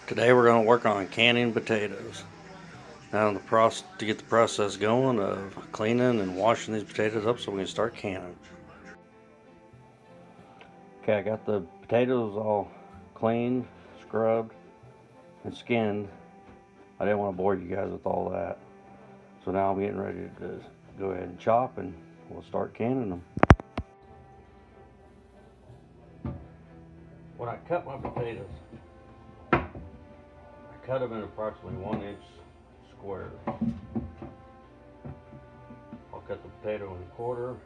Today we're going to work on canning potatoes. Now to get the process going of cleaning and washing these potatoes up so we can start canning. Okay, I got the potatoes all cleaned, scrubbed, and skinned. I didn't want to bore you guys with all that. So now I'm getting ready to go ahead and chop and we'll start canning them. When I cut my potatoes, I cut them in approximately 1-inch squares. I'll cut the potato in a quarter.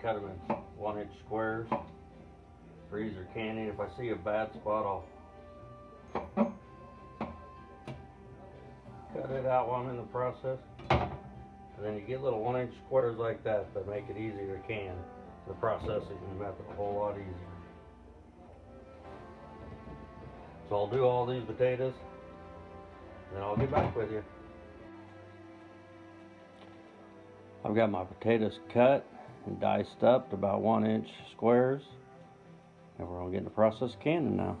Cut them in 1-inch squares for easier canning. If I see a bad spot, I'll cut it out while I'm in the process. And then you get little 1-inch squares like that that make it easier to can. The processing method a whole lot easier. So I'll do all these potatoes, and then I'll get back with you. I've got my potatoes cut and diced up to about 1-inch squares, and we're gonna get in the process of canning now.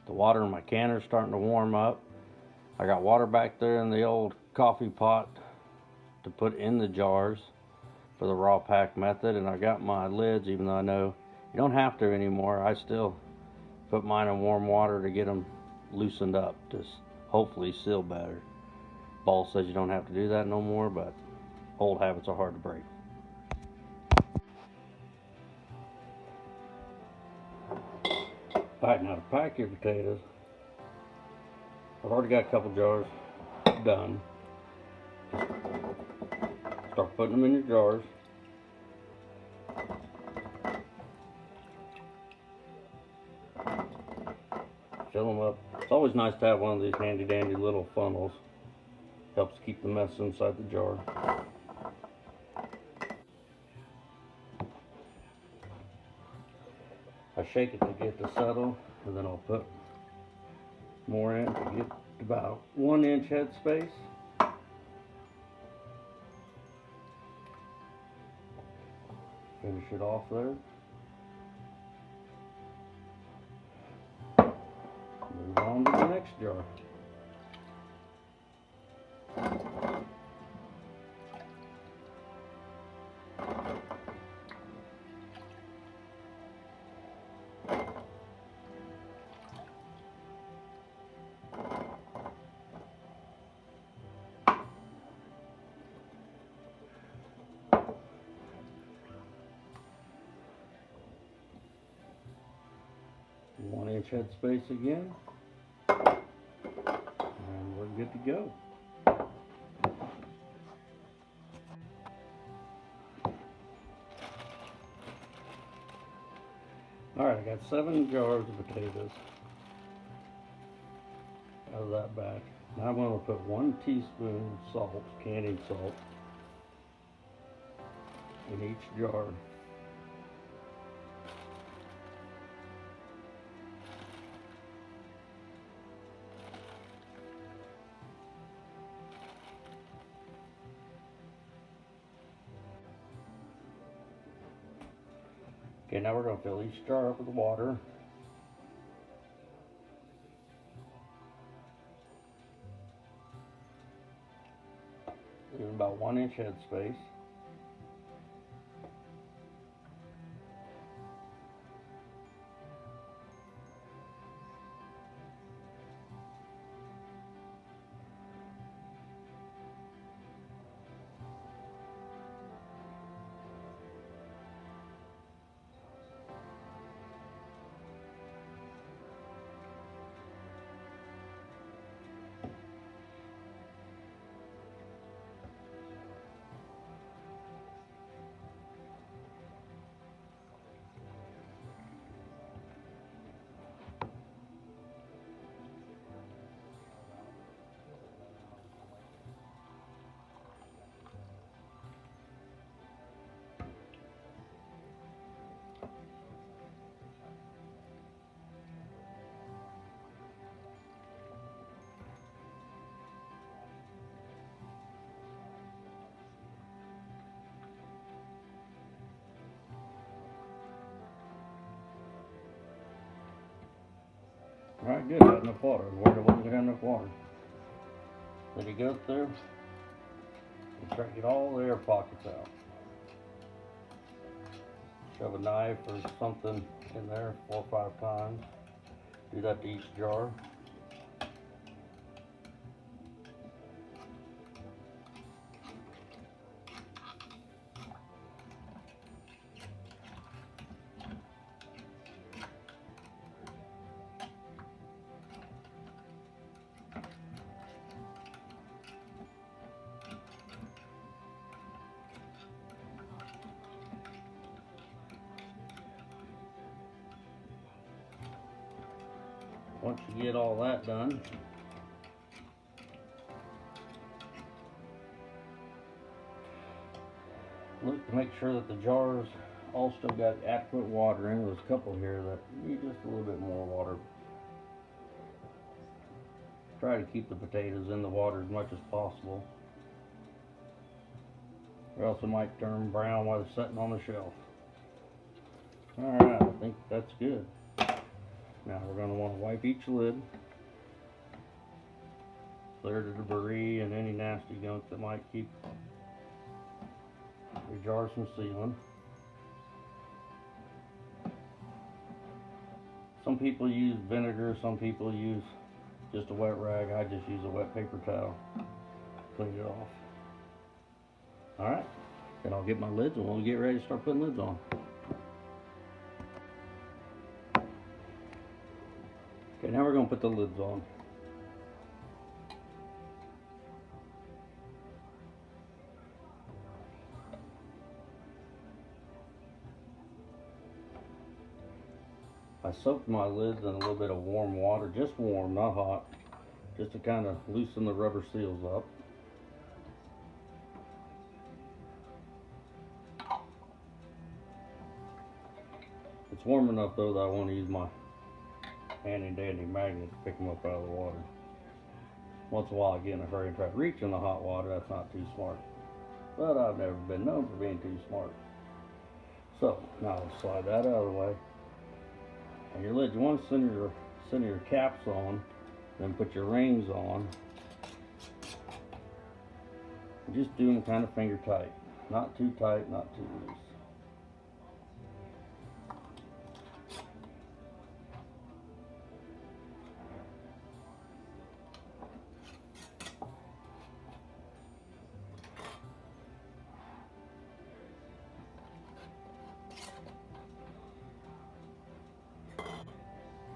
The water in my canner is starting to warm up. I got water back there in the old coffee pot to put in the jars for the raw pack method, and I got my lids, even though I know you don't have to anymore. I still put mine in warm water to get them loosened up to hopefully seal better. Ball says you don't have to do that no more, but old habits are hard to break. Alright, now to pack your potatoes, I've already got a couple jars done. Start putting them in your jars. Fill them up. It's always nice to have one of these handy dandy little funnels. Helps keep the mess inside the jar. I shake it to get to settle, and then I'll put more in to get about 1-inch head space. Finish it off there. Move on to the next jar. One-inch head space again, and we're good to go. Alright, I got 7 jars of potatoes out of that batch. Now I'm going to put 1 teaspoon of salt, canning salt, in each jar. Okay, now we're going to fill each jar up with water. Leaving about 1-inch head space. Alright, good, got enough water. Worried I wasn't gonna have enough water. Let it go through and try to get all the air pockets out. Shove a knife or something in there 4 or 5 times. Do that to each jar. Once you get all that done, look to make sure that the jars all still got adequate water in. There's a couple here that need just a little bit more water. Try to keep the potatoes in the water as much as possible, or else it might turn brown while they're sitting on the shelf. Alright, I think that's good. Now we're going to want to wipe each lid, clear the debris and any nasty gunk that might keep your jars from sealing. Some people use vinegar, some people use just a wet rag. I just use a wet paper towel. Clean it off. Alright, then I'll get my lids and we'll get ready to start putting lids on. Okay, now we're going to put the lids on. I soaked my lids in a little bit of warm water, just warm, not hot, just to kind of loosen the rubber seals up. It's warm enough though that I want to use my handy dandy magnet to pick them up out of the water. Once in a while I get in a hurry and try to reach in the hot water. That's not too smart, but I've never been known for being too smart. So now I'll slide that out of the way. And your lid, you want to center your caps on, then put your rings on. Just do them kind of finger tight, not too tight, not too loose.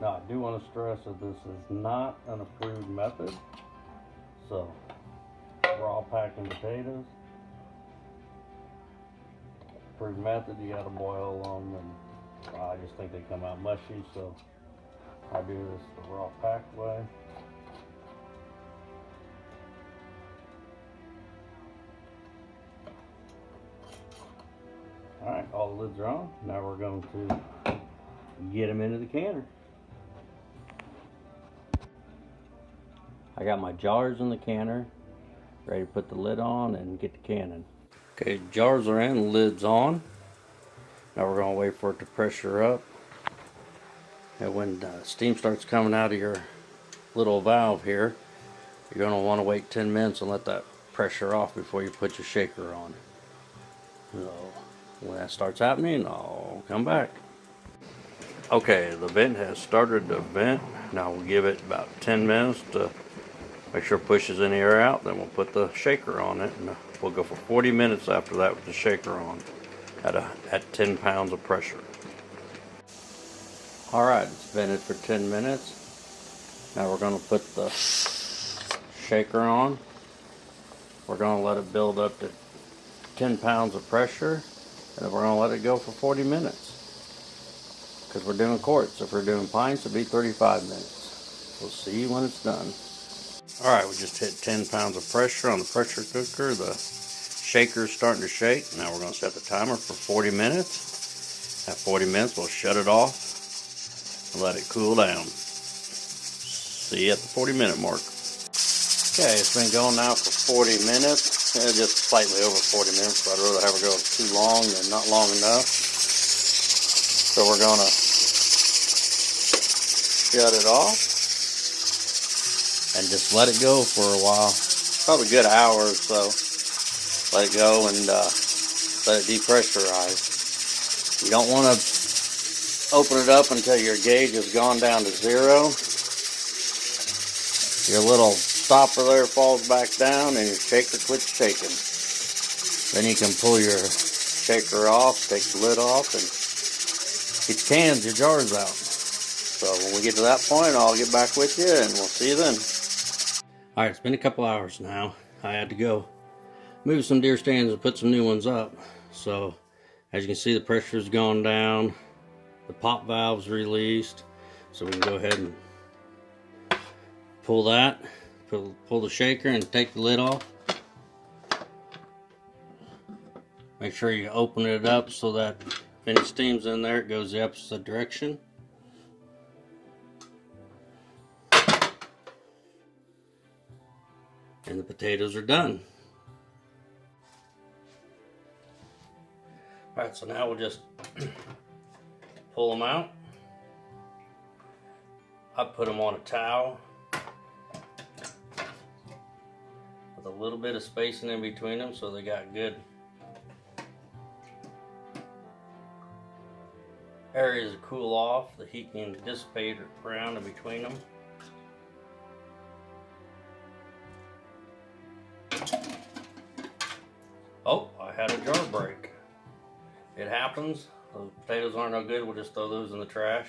Now, I do want to stress that this is not an approved method. So, raw packing potatoes, approved method, you got to boil them, and I just think they come out mushy, so I do this the raw pack way. Alright, all the lids are on. Now we're going to get them into the canner. I got my jars in the canner, ready to put the lid on and get the canning. Okay, jars are in, lid's on. Now we're going to wait for it to pressure up. And when steam starts coming out of your little valve here, you're going to want to wait 10 minutes and let that pressure off before you put your shaker on. So when that starts happening, I'll come back. Okay, the vent has started to vent. Now we'll give it about 10 minutes to make sure it pushes any air out. Then we'll put the shaker on it, and we'll go for 40 minutes after that with the shaker on at 10 pounds of pressure. Alright, it's vented for 10 minutes. Now we're going to put the shaker on. We're going to let it build up to 10 pounds of pressure, and then we're going to let it go for 40 minutes. Because we're doing quarts. If we're doing pints, it'll be 35 minutes. We'll see when it's done. Alright, we just hit 10 pounds of pressure on the pressure cooker. The shaker's starting to shake. Now we're going to set the timer for 40 minutes. At 40 minutes, we'll shut it off and let it cool down. See you at the 40-minute mark. Okay, it's been going now for 40 minutes. Just slightly over 40 minutes, but I'd rather have it go too long than not long enough. So we're going to shut it off. and just let it go for a while. Probably a good hour or so. Let it go and let it depressurize. You don't want to open it up until your gauge has gone down to 0. Your little stopper there falls back down and your shaker quits shaking. Then you can pull your shaker off, take the lid off, and get your cans, your jars out. So when we get to that point, I'll get back with you and we'll see you then. Alright, it's been a couple hours now. I had to go move some deer stands and put some new ones up. So as you can see, the pressure's gone down. The pop valve's released. So we can go ahead and pull that. Pull the shaker and take the lid off. Make sure you open it up so that if any steam's in there, it goes the opposite direction. And the potatoes are done. Alright, so now we'll just pull them out. I put them on a towel with a little bit of spacing in between them so they got good areas to cool off. The heat can dissipate around in between them. Oh, I had a jar break. It happens. The potatoes aren't no good. We'll just throw those in the trash.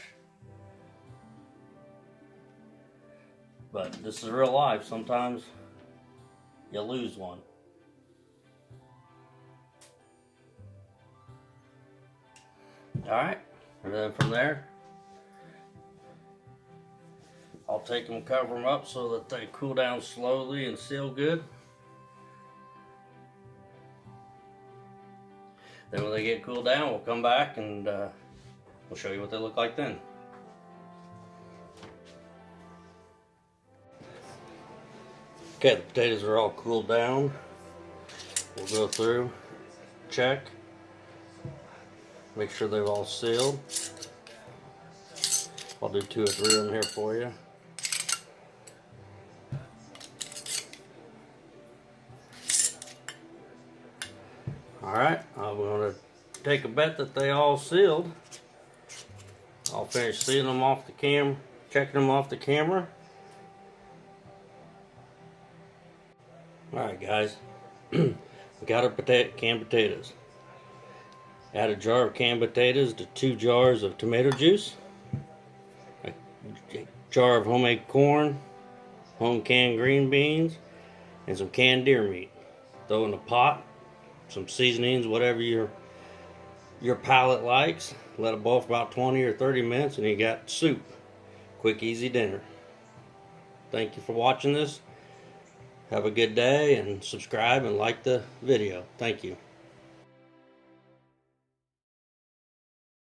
But this is real life. Sometimes you lose one. Alright, and then from there, I'll take them and cover them up so that they cool down slowly and seal good. Then when they get cooled down, we'll come back and we'll show you what they look like then. Okay, the potatoes are all cooled down. We'll go through, check, make sure they're all sealed. I'll do 2 or 3 of them here for you. Alright, I'm going to take a bet that they all sealed. I'll finish sealing them off the camera, checking them off the camera. Alright guys, we got our canned potatoes. Add a jar of canned potatoes to 2 jars of tomato juice, a jar of homemade corn, home canned green beans, and some canned deer meat. Throw in a pot, some seasonings, whatever your palate likes. Let it boil for about 20 or 30 minutes and you got soup. Quick, easy dinner. Thank you for watching this. Have a good day and subscribe and like the video. Thank you.